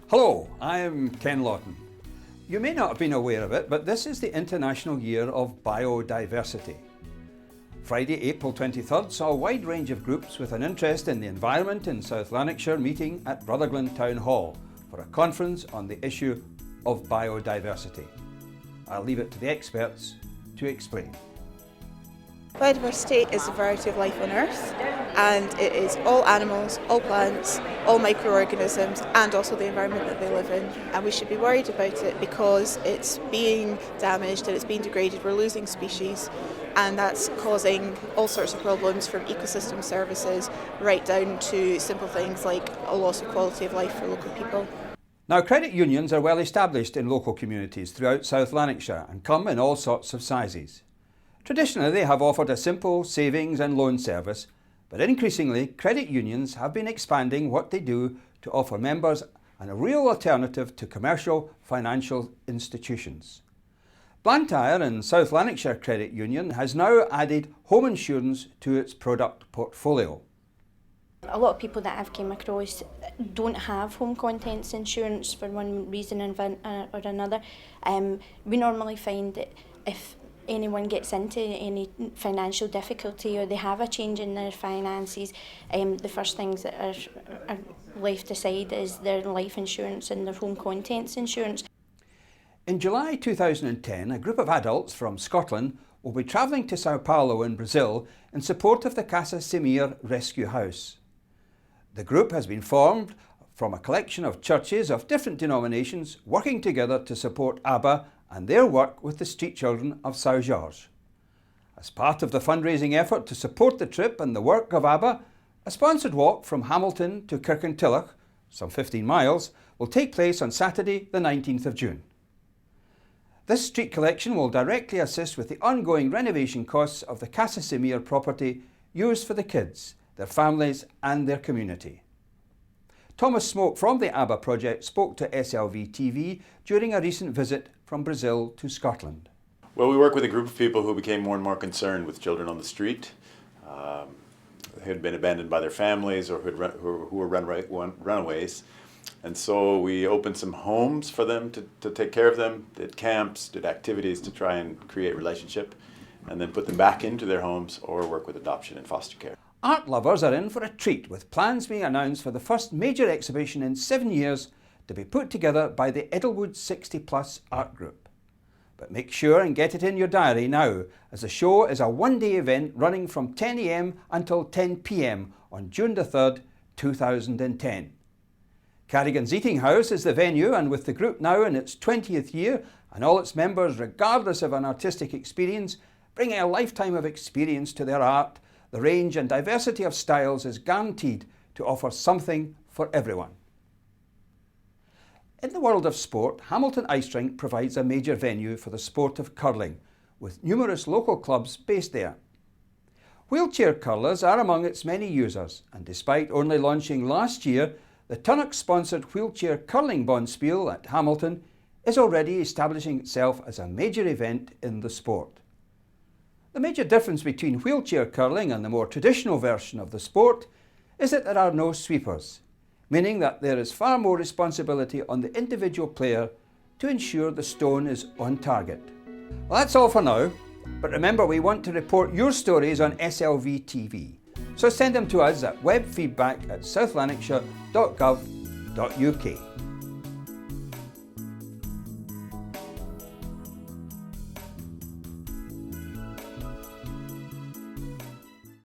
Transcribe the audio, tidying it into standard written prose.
Hello, I'm Ken Lawton. You may not have been aware of it, but this is the International Year of Biodiversity. Friday, April 23rd saw a wide range of groups with an interest in the environment in South Lanarkshire meeting at Rutherglen Town Hall for a conference on the issue of biodiversity. I'll leave it to the experts to explain. Biodiversity is a variety of life on Earth, and it is all animals, all plants, all microorganisms, and also the environment that they live in. And we should be worried about it because it's being damaged and it's being degraded. We're losing species, and that's causing all sorts of problems from ecosystem services right down to simple things like a loss of quality of life for local people. Now, credit unions are well established in local communities throughout South Lanarkshire and come in all sorts of sizes. Traditionally, they have offered a simple savings and loan service, but increasingly, credit unions have been expanding what they do to offer members a real alternative to commercial financial institutions. Blantyre and South Lanarkshire Credit Union has now added home insurance to its product portfolio. A lot of people that I've came across don't have home contents insurance for one reason or another. We normally find that if anyone gets into any financial difficulty or they have a change in their finances, the first things that are left aside is their life insurance and their home contents insurance. In July 2010, a group of adults from Scotland will be travelling to Sao Paulo in Brazil in support of the Casa Semir Rescue House. The group has been formed from a collection of churches of different denominations working together to support ABBA and their work with the street children of São Jorge. As part of the fundraising effort to support the trip and the work of ABBA, a sponsored walk from Hamilton to Kirkintilloch, some 15 miles, will take place on Saturday the 19th of June. This street collection will directly assist with the ongoing renovation costs of the Casa Semir property used for the kids, their families and their community. Thomas Smoke from the ABBA project spoke to SLV TV during a recent visit from Brazil to Scotland. Well, we work with a group of people who became more and more concerned with children on the street, who had been abandoned by their families or who were runaways. And so we opened some homes for them to take care of them, did camps, did activities to try and create relationship, and then put them back into their homes or work with adoption and foster care. Art lovers are in for a treat, with plans being announced for the first major exhibition in 7 years to be put together by the Edelwood 60 Plus Art Group. But make sure and get it in your diary now, as the show is a one-day event running from 10 AM until 10 PM on June the 3rd, 2010. Carrigan's Eating House is the venue, and with the group now in its 20th year and all its members, regardless of an artistic experience, bringing a lifetime of experience to their art, the range and diversity of styles is guaranteed to offer something for everyone. In the world of sport, Hamilton Ice Rink provides a major venue for the sport of curling, with numerous local clubs based there. Wheelchair curlers are among its many users, and despite only launching last year, the Tunnock-sponsored wheelchair curling bonspiel at Hamilton is already establishing itself as a major event in the sport. The major difference between wheelchair curling and the more traditional version of the sport is that there are no sweepers, meaning that there is far more responsibility on the individual player to ensure the stone is on target. Well, that's all for now, but remember, we want to report your stories on SLV TV, so send them to us at webfeedback@southlanarkshire.gov.uk.